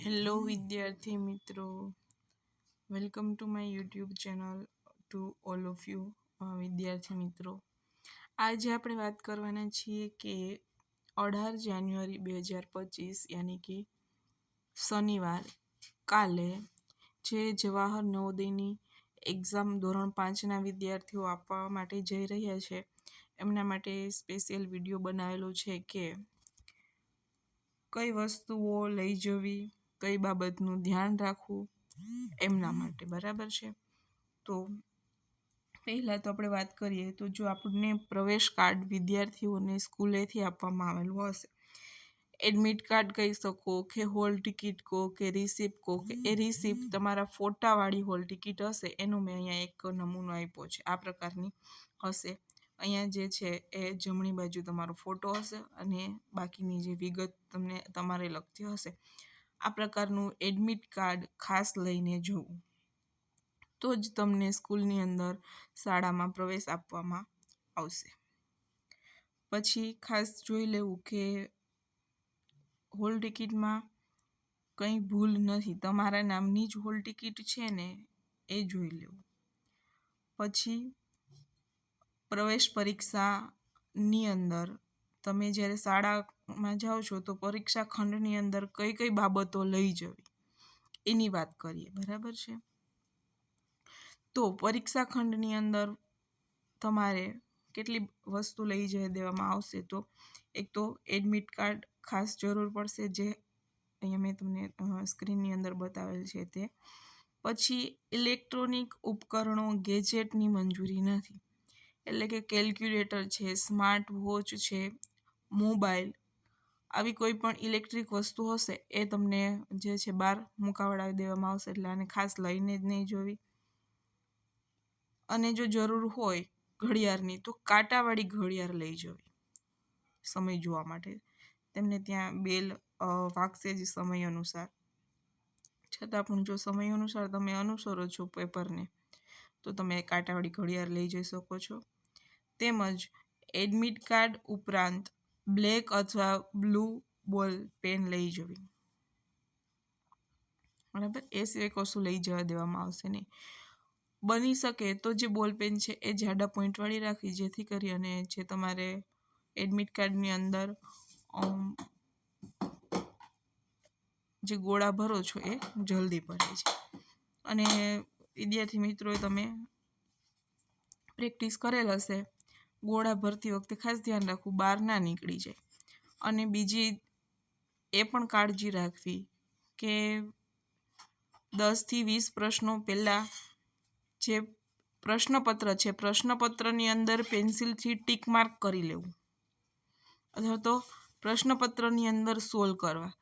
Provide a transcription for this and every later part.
Hello વિદ્યાર્થી મિત્રો, welcome to my YouTube channel to all of you વિદ્યાર્થી મિત્રો. આજે આપણે વાત કરવાના છીએ કે 18 જાન્યુઆરી 2025 યાની કે શનિવાર કાલે જે જવાહર નવોદયની એક્ઝામ ધોરણ 5ના વિદ્યાર્થીઓ આપવા માટે જઈ રહ્યા છે એમના માટે સ્પેશિયલ વિડીયો બનાવેલો છે કે કઈ વસ્તુઓ લઈ જવી, કઈ બાબતનું ધ્યાન રાખવું એમના માટે. બરાબર છે. તો પહેલાં તો આપણે વાત કરીએ તો જો આપણને પ્રવેશ કાર્ડ વિદ્યાર્થીઓને સ્કૂલેથી આપવામાં આવેલું હશે, એડમિટ કાર્ડ કહી શકો કે હોલ ટિકિટ કહો કે રિસિપ્ટ કહો કે એ રિસિપ્ટ તમારા ફોટાવાળી હોલ ટિકિટ હશે એનો મેં અહીંયા એક નમૂનો આપ્યો છે. આ પ્રકારની હશે. અહીંયા જે છે એ જમણી બાજુ તમારો ફોટો હશે અને બાકીની જે વિગત તમને તમારે લખતી હશે. આ પ્રકારનું એડમિટ કાર્ડ ખાસ લઈને જવું, તો જ તમને સ્કૂલની અંદર શાળામાં પ્રવેશ આપવામાં આવશે. પછી ખાસ જોઈ લેવું કે હોલ ટિકિટમાં કંઈ ભૂલ નથી, તમારા નામની જ હોલ ટિકિટ છે ને એ જોઈ લેવું. પછી પ્રવેશ પરીક્ષાની અંદર તમે જ્યારે શાળામાં જાઓ છો તો પરીક્ષા ખંડની અંદર કઈ કઈ બાબતો લઈ જવી એની વાત કરીએ. બરાબર છે. તો પરીક્ષા ખંડની અંદર તમારે કેટલી વસ્તુ લઈ જઈ દેવામાં આવશે, તો એક તો એડમિટ કાર્ડ ખાસ જરૂર પડશે, જે અહીંયા મેં તમને સ્ક્રીનની અંદર બતાવેલ છે તે. પછી ઇલેક્ટ્રોનિક ઉપકરણો ગેજેટની મંજૂરી નથી, એટલે કે કેલ્ક્યુલેટર છે, સ્માર્ટ વોચ છે, મોબાઈલ, આવી કોઈ પણ ઇલેક્ટ્રિક વસ્તુ હશે એ તમને જે છે બહાર મુકાવડાવી દેવામાં આવશે, એટલે આને ખાસ લઈને જ નહીં જોવી. અને જો જરૂર હોય ઘડિયાળની તો કાંટાવાળી ઘડિયાળ લઈ જવી સમય જોવા માટે. તેમને ત્યાં બેલ વાગશે જ સમય અનુસાર, છતાં પણ જો સમય અનુસાર તમે અનુસરો છો પેપરને તો તમે કાંટાવાળી ઘડિયાળ લઈ જઈ શકો છો. તેમજ એડમિટ કાર્ડ ઉપરાંત બ્લેક અથવા બ્લુ બોલ પેન લઈ જવી. બરાબર, એ સિવાય કશું લઈ જવા દેવામાં આવશે નહીં. બની શકે તો જે બોલ પેન છે એ જાડા પોઈન્ટવાળી રાખવી, જેથી કરી અને જે તમારે એડમિટ કાર્ડની અંદર જે ગોળા ભરો છો એ જલ્દી ભરે છે. અને વિદ્યાર્થી મિત્રોએ તમે પ્રેક્ટિસ કરેલ હશે, ગોળા ભરતી વખતે ખાસ ધ્યાન રાખવું બહાર ના નીકળી જાય. અને બીજી એ પણ કાળજી રાખવી કે 10 થી 20 પ્રશ્નો પહેલાં જે પ્રશ્નપત્ર છે, પ્રશ્નપત્રની અંદર પેન્સિલથી ટીક માર્ક કરી લેવું, અથવા તો પ્રશ્નપત્રની અંદર સોલ્વ કરવા.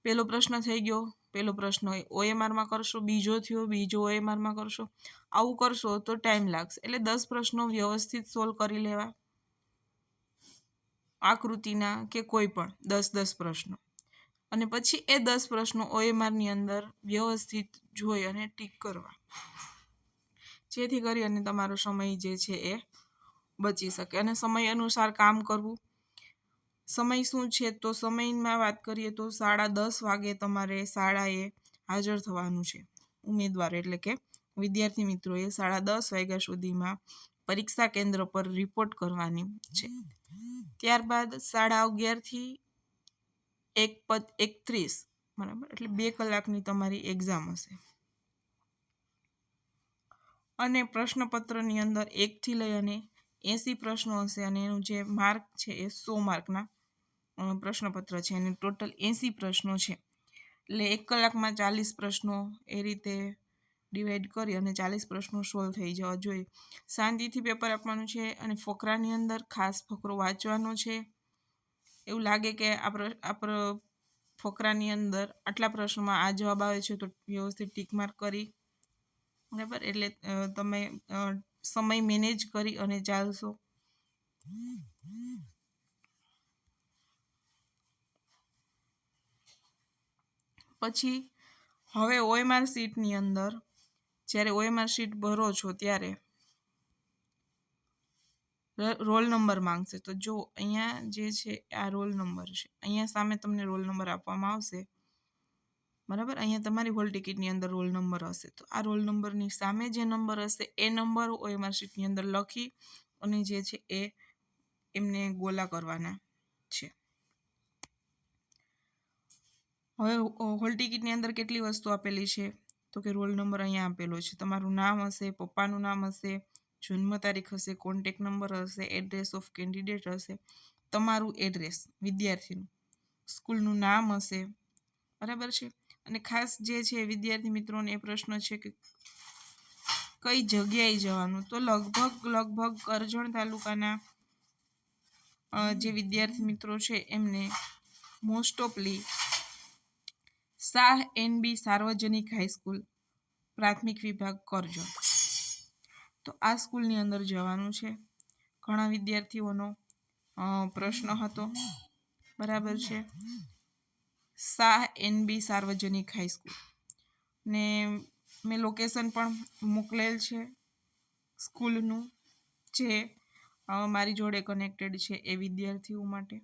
પહેલો પ્રશ્ન થઈ ગયો, પહેલો પ્રશ્ન OMRમાં કરશો, બીજો થયો, બીજો OMRમાં કરશો. આવું કરશો તો ટાઈમ લાગશે. એટલે 10 પ્રશ્નો વ્યવસ્થિત સોલ્વ કરી લેવા, આકૃતિના કે કોઈ પણ 10 પ્રશ્નો. અને પછી એ 10 પ્રશ્નો OMRની અંદર વ્યવસ્થિત જોઈ અને ટીક કરવા, જેથી કરી અને તમારો સમય જે છે એ બચી શકે. અને સમય અનુસાર કામ કરવું. સમય શું છે, તો સમયમાં વાત કરીએ તો 10:30 વાગે તમારે શાળાએ હાજર થવાનું છે. ઉમેદવારો એટલે કે વિદ્યાર્થી મિત્રોએ 10:30 વાગ્યા સુધીમાં પરીક્ષા કેન્દ્ર પર રિપોર્ટ કરવાની છે. ત્યારબાદ 11:30 થી 1:31, બરાબર, એટલે 2 કલાકની તમારી એક્ઝામ હશે. અને પ્રશ્નપત્રની અંદર 1 થી લઈ અને 80 પ્રશ્નો હશે, અને એનું જે માર્ક છે એ 100 માર્કના પ્રશ્નપત્ર છે, અને ટોટલ 80 પ્રશ્નો છે. એટલે 1 કલાકમાં 40 પ્રશ્નો એ રીતે ડિવાઈડ કરી અને 40 પ્રશ્નો સોલ્વ થઈ જવા જોઈએ. શાંતિથી પેપર આપવાનું છે, અને ફકરાની અંદર ખાસ ફકરો વાંચવાનો છે. એવું લાગે કે આ ફકરાની અંદર આટલા પ્રશ્નોમાં આ જવાબ આવે છે તો વ્યવસ્થિત ટીક માર્ક કરી, બરાબર, એટલે તમે સમય મેનેજ કરી અને ચાલશો. પછી હવે OMR શીટની અંદર જ્યારે OMR શીટ ભરો છો ત્યારે રોલ નંબર માંગશે. તો જો અહીંયા જે છે આ રોલ નંબર છે, અહીંયા સામે તમને રોલ નંબર આપવામાં આવશે. બરાબર. અહીંયા તમારી હોલ ટિકિટની અંદર રોલ નંબર હશે, તો આ રોલ નંબરની સામે જે નંબર હશે એ નંબર OMR શીટની અંદર લખી અને જે છે એ એમને ગોલા કરવાના છે. હવે હોલ ટિકિટની અંદર કેટલી વસ્તુ આપેલી છે, તો કે રોલ નંબર અહીંયા આપેલો છે, તમારું નામ હશે, પપ્પાનું નામ હશે, જન્મ તારીખ હશે, કોન્ટેક્ટ નંબર હશે, એડ્રેસ ઓફ કેન્ડિડેટ હશે, તમારું એડ્રેસ વિદ્યાર્થીનું, સ્કૂલનું નામ હશે, બરાબર છે. અને ખાસ જે છે વિદ્યાર્થી મિત્રોને એ પ્રશ્ન છે કે કઈ જગ્યાએ જવાનું, તો લગભગ કરજણ તાલુકાના જે વિદ્યાર્થી મિત્રો છે એમને મોસ્ટ ઓફલી શાહ NB સાર્વજનિક હાઈસ્કૂલ પ્રાથમિક વિભાગ કરજણ, તો આ સ્કૂલની અંદર જવાનું છે. ઘણા વિદ્યાર્થીઓનો પ્રશ્ન હતો, બરાબર છે. શાહ NB સાર્વજનિક હાઈસ્કૂલ ને મેં લોકેશન પણ મોકલેલ છે સ્કૂલનું, જે મારી જોડે કનેક્ટેડ છે એ વિદ્યાર્થીઓ માટે.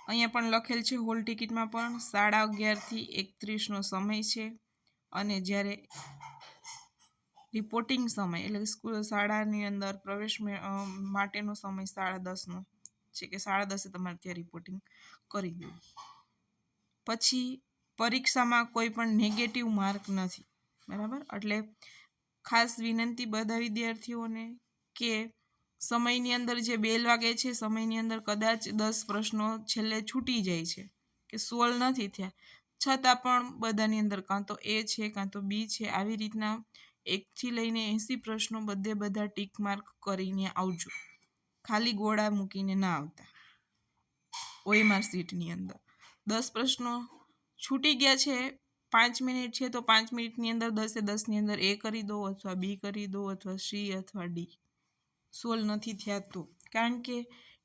અહીંયા પણ લખેલ છે હોલ ટિકિટમાં પણ 11:30 થી 31 સમય છે, અને જ્યારે રિપોર્ટિંગ સમય એટલે સ્કૂલ શાળાની અંદર પ્રવેશ માટેનો સમય 10:30 છે, કે 10:30 તમારે ત્યાં રિપોર્ટિંગ કરી દેવું. પછી પરીક્ષામાં કોઈ પણ નેગેટિવ માર્ક નથી, બરાબર. એટલે ખાસ વિનંતી બધા વિદ્યાર્થીઓને કે સમયની અંદર જે બેલ વાગે છે સમયની અંદર કદાચ 10 પ્રશ્નો છેલ્લે છૂટી જાય છે કે સોલ્વ નથી થયા, છતાં પણ બધાની અંદર કાં તો A છે કાં તો B છે, આવી રીતના 1 થી લઈને 80 પ્રશ્નો બધા ટીક માર્ક કરીને આવજો, ખાલી ગોળા મૂકીને ના આવતા. OMR શીટની અંદર 10 પ્રશ્નો છૂટી ગયા છે, 5 મિનિટ છે તો 5 મિનિટની અંદર 10 ની અંદર A કરી દો, અથવા B કરી દો, અથવા C અથવા D. સોલ્વ નથી થયા તો, કારણ કે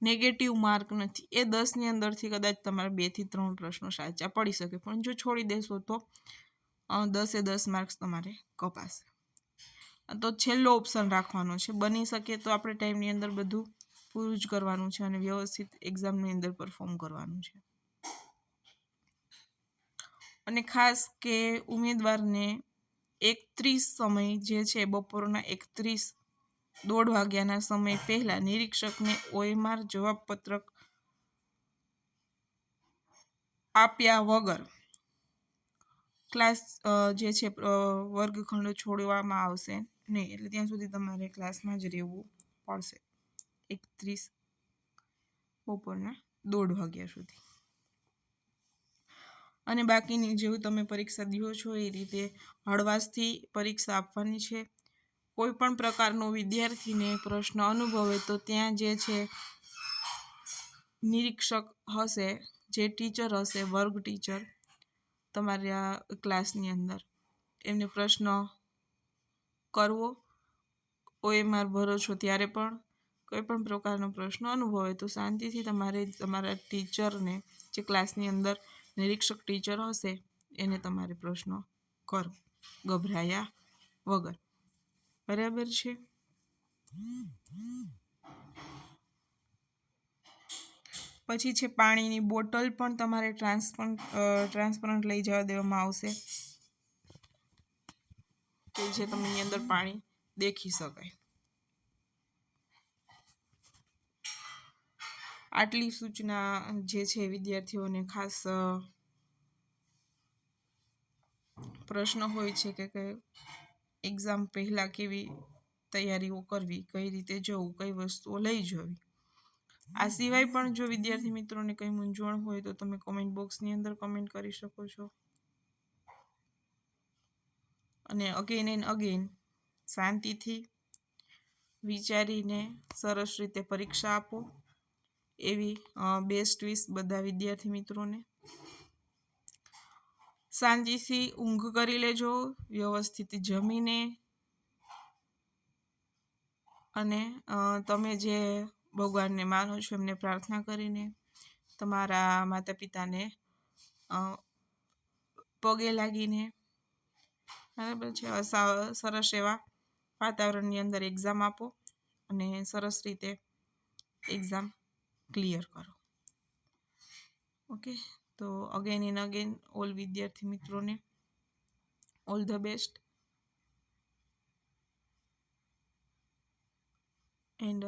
નેગેટિવ માર્ક નથી, એ 10ની અંદરથી કદાચ તમારે 2 થી 3 પ્રશ્નો સાચા પડી શકે, પણ જો છોડી દેશો તો 10 માર્ક્સ તમારે કપાશે. તો છેલ્લો ઓપ્શન રાખવાનો છે, બની શકે તો આપણે ટાઈમની અંદર બધું પૂરું જ કરવાનું છે અને વ્યવસ્થિત એક્ઝામની અંદર પરફોર્મ કરવાનું છે. અને ખાસ કે ઉમેદવારને 31 સમય જે છે બપોરના 1:30 વાગ્યાના સમય પહેલાં નિરીક્ષકને OMR જવાબપત્રક આપ્યા વગર ક્લાસ જે છે વર્ગખંડ છોડવામાં આવશે નહીં, એટલે ત્યાં સુધી તમારે ક્લાસમાં જ રહેવું પડશે 1:30 બપોરના 1:30 વાગ્યા સુધી. અને બાકીની જેવું તમે પરીક્ષા દો છો એ રીતે હળવાશથી પરીક્ષા આપવાની છે. કોઈ પણ પ્રકારનો વિદ્યાર્થીને પ્રશ્ન અનુભવે તો ત્યાં જે છે નિરીક્ષક હશે, જે ટીચર હશે, વર્ગ ટીચર તમારા ક્લાસની અંદર, એમને પ્રશ્ન કરવો. OMR ભરો છો ત્યારે પણ કોઈ પણ પ્રકારનો પ્રશ્ન અનુભવે તો શાંતિથી તમારે તમારા ટીચરને, જે ક્લાસની અંદર નિરીક્ષક ટીચર હશે એને તમારે પ્રશ્ન કરો, ગભરાયા વગર, બરાબર છે. પછી છે પાણીની બોટલ પણ તમારે ટ્રાન્સપરન્ટ લઈ જવા દેવામાં આવશે, કે જે તમે એની અંદર પાણી દેખી શકાય. આટલી સૂચના જે છે વિદ્યાર્થીઓને ખાસ પ્રશ્ન હોય છે કે એક્ઝામ પહેલાં કેવી તૈયારીઓ કરવી, કઈ રીતે જવું, કઈ વસ્તુઓ લઈ જવી. આ સિવાય પણ જો વિદ્યાર્થી મિત્રોને કંઈ મૂંઝવણ હોય તો તમે કોમેન્ટ બોક્સની અંદર કમેન્ટ કરી શકો છો. અને અગેન એન્ડ અગેન શાંતિથી વિચારીને સરસ રીતે પરીક્ષા આપો, એવી બેસ્ટ વિશ બધા વિદ્યાર્થી મિત્રોને. શાંતિથી ઊંઘ કરી લેજો, વ્યવસ્થિત જમીને, અને તમે જે ભગવાનને માનો છો એમને પ્રાર્થના કરીને તમારા માતા પિતાને પગે લાગીને, બરાબર છે, સરસ એવા વાતાવરણની અંદર એક્ઝામ આપો અને સરસ રીતે એક્ઝામ ક્લિયર કરો. ઓકે, તો અગેન એન્ડ અગેન ઓલ વિદ્યાર્થી મિત્રોને ઓલ ધ બેસ્ટ. એન્ડ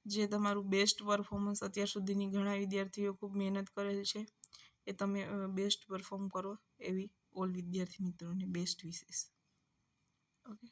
જે તમારું બેસ્ટ પરફોર્મન્સ અત્યાર સુધીની ઘણા વિદ્યાર્થીઓ ખૂબ મહેનત કરેલ છે એ તમે બેસ્ટ પરફોર્મ કરો એવી ઓલ વિદ્યાર્થી મિત્રોને બેસ્ટ વિશેષ. ઓકે.